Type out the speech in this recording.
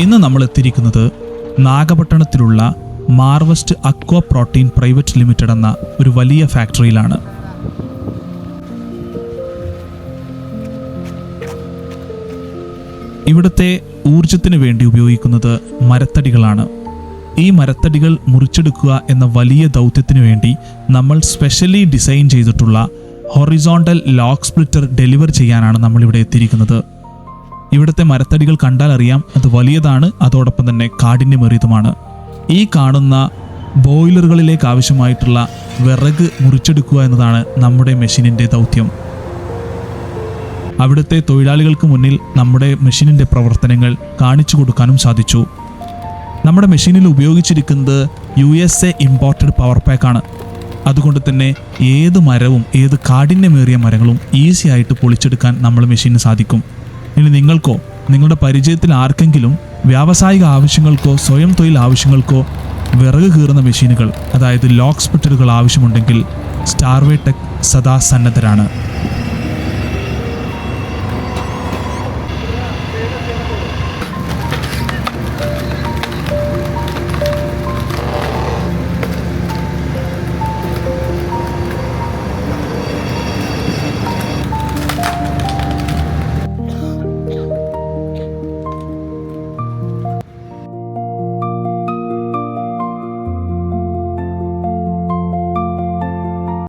ഇന്ന് നമ്മൾ എത്തിയിരിക്കുന്നത് നാഗപട്ടണത്തിലുള്ള മാർവസ്റ്റ് അക്വ പ്രോട്ടീൻ പ്രൈവറ്റ് ലിമിറ്റഡ് എന്ന ഒരു വലിയ ഫാക്ടറിയിലാണ്. ഇവിടുത്തെ ഊർജത്തിന് വേണ്ടി ഉപയോഗിക്കുന്നത് മരത്തടികളാണ്. ഈ മരത്തടികൾ മുറിച്ചെടുക്കുക എന്ന വലിയ ദൗത്യത്തിനു വേണ്ടി നമ്മൾ സ്പെഷ്യലി ഡിസൈൻ ചെയ്തിട്ടുള്ള ഹൊറിസോണ്ടൽ ലോക്ക് സ്പ്ലിറ്റർ ഡെലിവർ ചെയ്യാനാണ് നമ്മളിവിടെ എത്തിയിരിക്കുന്നത്. ഇവിടുത്തെ മരത്തടികൾ കണ്ടാൽ അറിയാം, അത് വലിയതാണ്, അതോടൊപ്പം തന്നെ കാഠിന്യമേറിയതുമാണ്. ഈ കാണുന്ന ബോയിലറുകളിലേക്ക് ആവശ്യമായിട്ടുള്ള വിറക് മുറിച്ചെടുക്കുക എന്നതാണ് നമ്മുടെ മെഷീനിൻ്റെ ദൗത്യം. അവിടുത്തെ തൊഴിലാളികൾക്ക് മുന്നിൽ നമ്മുടെ മെഷീനിൻ്റെ പ്രവർത്തനങ്ങൾ കാണിച്ചു കൊടുക്കാനും സാധിച്ചു. നമ്മുടെ മെഷീനിൽ ഉപയോഗിച്ചിരിക്കുന്നത് USA ഇമ്പോർട്ടഡ് പവർ പാക്കാണ്. അതുകൊണ്ട് തന്നെ ഏത് മരവും ഏത് കാഠിന്യമേറിയ മരങ്ങളും ഈസി ആയിട്ട് പൊളിച്ചെടുക്കാൻ നമ്മൾ മെഷീന് സാധിക്കും. ഇനി നിങ്ങൾക്കോ നിങ്ങളുടെ പരിചയത്തിൽ ആർക്കെങ്കിലും വ്യാവസായിക ആവശ്യങ്ങൾക്കോ സ്വയം തൊഴിൽ ആവശ്യങ്ങൾക്കോ വിറക് കീറുന്ന മെഷീനുകൾ, അതായത് ലോക്ക് സ്പ്ലിറ്ററുകൾ ആവശ്യമുണ്ടെങ്കിൽ സ്റ്റാർവേ ടെക് സദാ സന്നദ്ധരാണ്.